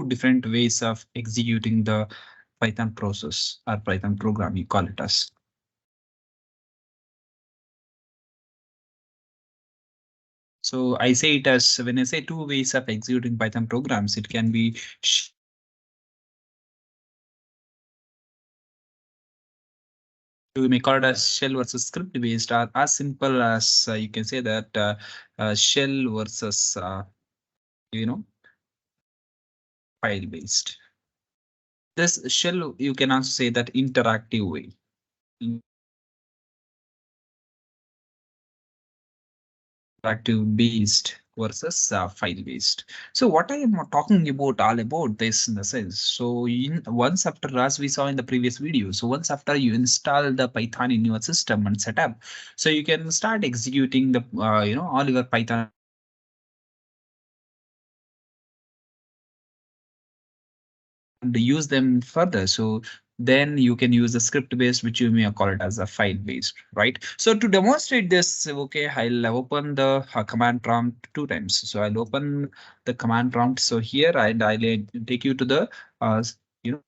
different ways of executing the Python process or Python program, you call it as. So I say it as when I say two ways of executing Python programs, it can be we may call it as shell versus script based, or as simple as you can say that shell versus you know file based. This shell, you can also say that interactive way. Interactive based versus file based. So what I am talking about all about this in the sense. So in once after, as we saw in the previous video, so once after you install the Python in your system and setup, so you can start executing the all your Python and use them further. So then you can use the script based, which you may call it as a file based, right? So to demonstrate this, okay, I'll open the command prompt 2 times. So I'll open the command prompt. So here and I'll take you to the you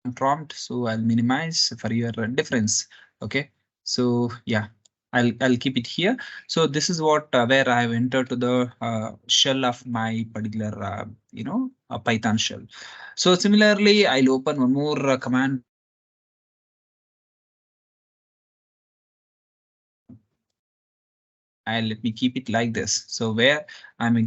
know prompt. So I'll minimize for your difference. Okay. So yeah, I'll keep it here. So this is what where I've entered to the shell of my particular Python shell. So similarly, I'll open one more command. And let me keep it like this. So where I'll be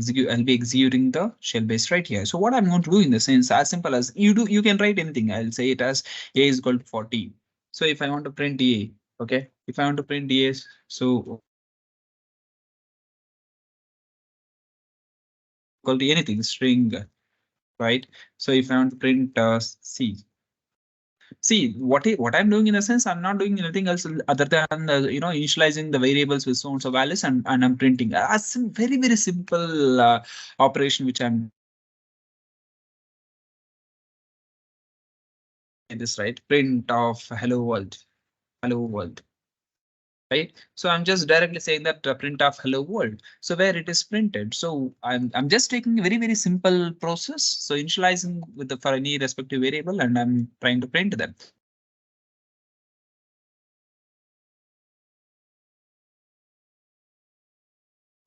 executing the shell base right here. So what I'm going to do in the sense as simple as you can write anything. I'll say it as a is equal to 40. So if I want to print a, okay, if I want to print a, so equal to anything string, right? So if I want to print C. See what I'm doing in a sense, I'm not doing anything else other than initializing the variables with so and so values and I'm printing a very simple operation which I'm this right print of hello world, right? So I'm just directly saying that print of hello world. So where it is printed. So I'm just taking a very simple process. So initializing with the for any respective variable and I'm trying to print them.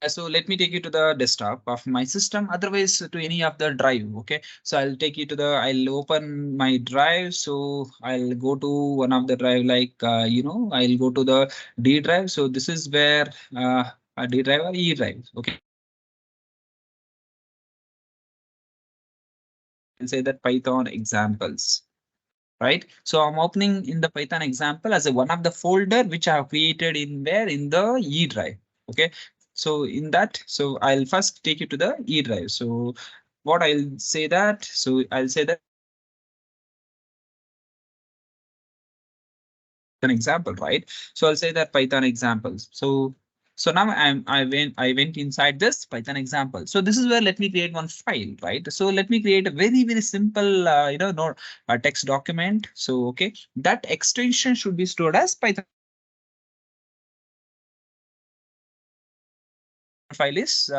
So let me take you to the desktop of my system, otherwise to any of the drive. Okay, so I'll take you to the, I'll open my drive. So I'll go to one of the drive like, I'll go to the D drive. So this is where a D drive or E drive. Okay. And say that Python examples, right? So I'm opening in the Python example as a one of the folder which I have created in where in the E drive. Okay. So in that, so I'll first take you to the E drive. So what I'll say that, so I'll say that an example, right? So I'll say that Python examples. So now I went inside this Python example. So this is where let me create one file, right? So let me create a very simple no text document. So okay, that extension should be stored as Python file is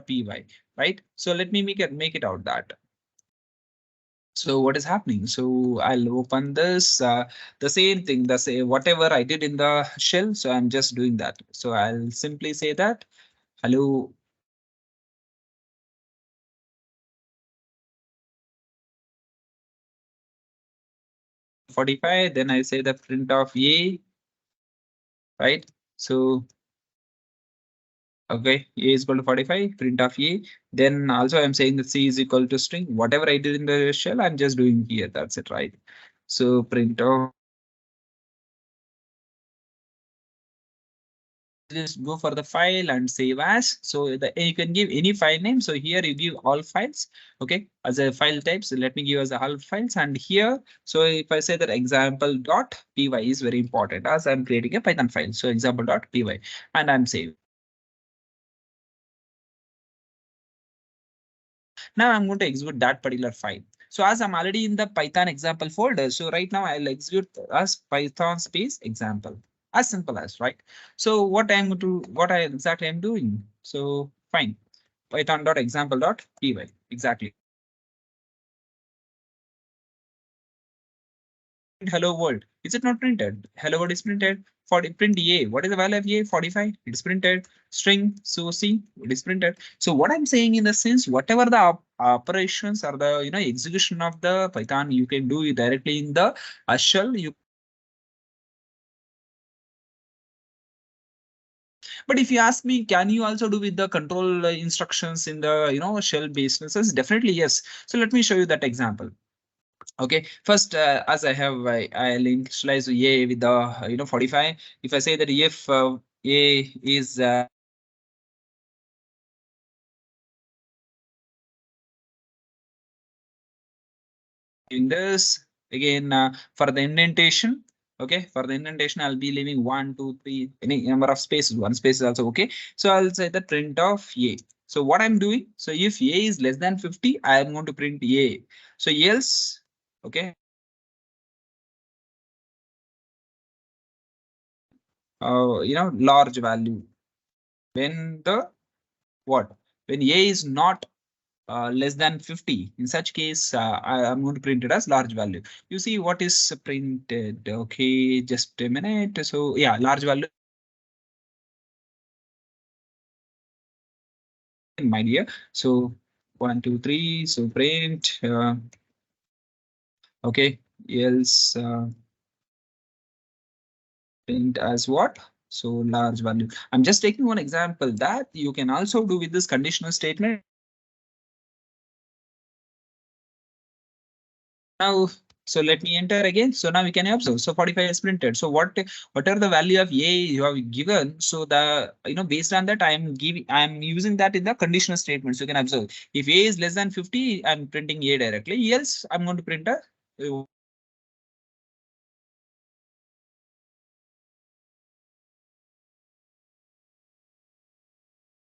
.py, right? So let me make it out that. So what is happening? So I'll open this, the same thing, the same whatever I did in the shell. So I'm just doing that. So I'll simply say that hello. 45, then I say the print of a, right? So okay, a is equal to 45, print of a. Then also I'm saying that c is equal to string. Whatever I did in the shell, I'm just doing here. That's it, right? So print of, just go for the file and save as. So you can give any file name. So here you give all files, okay, as a file type. So let me give as a all files, and here, so if I say that example.py is very important as I'm creating a Python file. So example.py and I'm saving. Now I'm going to execute that particular file. So as I'm already in the Python example folder, so right now I'll execute as Python space example. As simple as, right? So what I exactly I'm doing. So fine. python.example.py. Exactly. Hello world. Is it not printed? Hello world is printed. For print a. What is the value of a? 45. It is printed. String. So c. It is printed. So what I'm saying in the sense, whatever the operations or the execution of the Python, you can do it directly in the shell. But if you ask me, can you also do with the control instructions in the shell based instances? Definitely yes. So let me show you that example. Okay, first as I have I'll initialize a with the 45. If I say that if a is in this again for the indentation. Okay, for the indentation, I'll be leaving 1, 2, 3, any number of spaces. One space is also okay. So I'll say the print of a. So what I'm doing, so if a is less than 50, I am going to print a. So else, okay, large value when the what when a is not less than 50. In such case, I am going to print it as large value. You see what is printed. Okay, just a minute. So yeah, large value, my dear. So 1, 2, 3. So print. Okay, else print as what? So large value. I'm just taking one example that you can also do with this conditional statement. Now, so let me enter again. So now we can observe. So 45 is printed. So what are the value of a you have given? So the based on that I'm using that in the conditional statement. So you can observe if a is less than 50, I'm printing a directly. Else I'm going to print a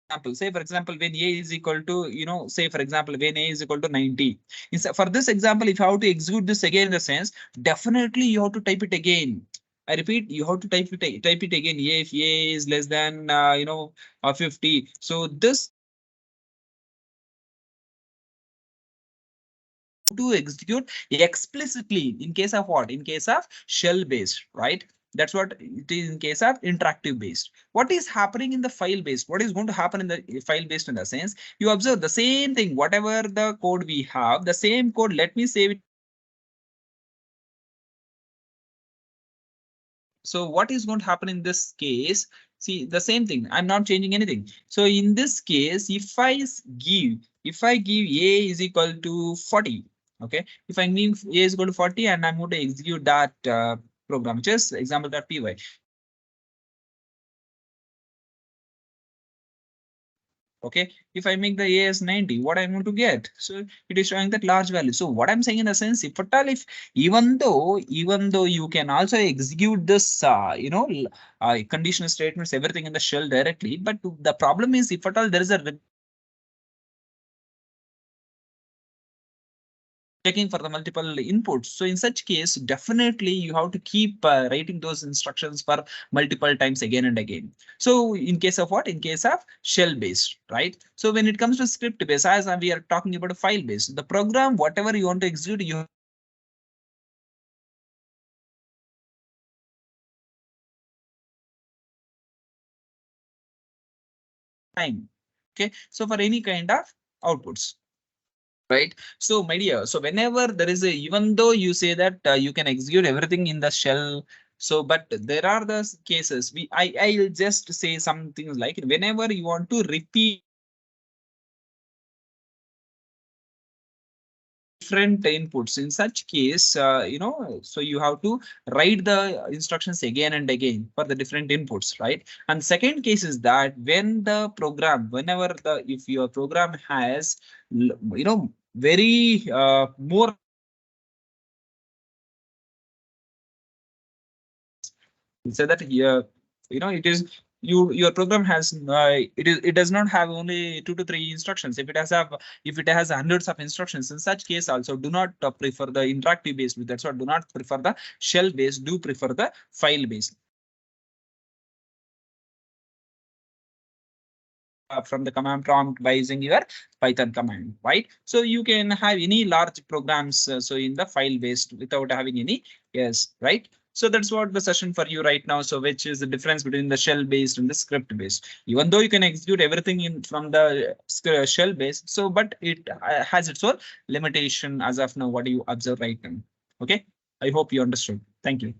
example. Say for example, when a is equal to say for example when a is equal to 90. For this example, if you have to execute this again in the sense, definitely you have to type it again. I repeat, you have to type it again. If a is less than 50. So this to execute explicitly in case of what? In case of shell based, right? That's what it is in case of interactive based. What is happening in the file based? What is going to happen in the file based in the sense? You observe the same thing, whatever the code we have, the same code, let me save it. So what is going to happen in this case? See the same thing. I'm not changing anything. So in this case, if I give a is equal to 40, okay. If I give a is equal to 40 and I'm going to execute that program, just example.py. Okay, if I make the a as 90, what I'm going to get? So it is showing that large value. So what I'm saying in a sense, if at all, if even though you can also execute this conditional statements, everything in the shell directly, but the problem is if at all there is a checking for the multiple inputs. So in such case, definitely you have to keep writing those instructions for multiple times again and again. So in case of what? In case of shell based, right? So when it comes to script based, as we are talking about a file based, the program, whatever you want to execute, you time. Okay, so for any kind of outputs. Right. So, my dear, so whenever there is even though you say that you can execute everything in the shell, so but there are the cases I'll just say some things like whenever you want to repeat different inputs, in such case, so you have to write the instructions again and again for the different inputs, right? And second case is that when the program, whenever if your program has, very more so that here it is your program has it does not have only 2 to 3 instructions. If it has hundreds of instructions, in such case also do not prefer the interactive based. That's what, do not prefer the shell based, do prefer the file based. from the command prompt by using your Python command, right? So you can have any large programs so in the file based without having any yes, right? So that's what the session for you right now. So which is the difference between the shell based and the script based? Even though you can execute everything in from the shell based, so but it has its own limitation as of now. What do you observe right now? Okay, I hope you understood. Thank you.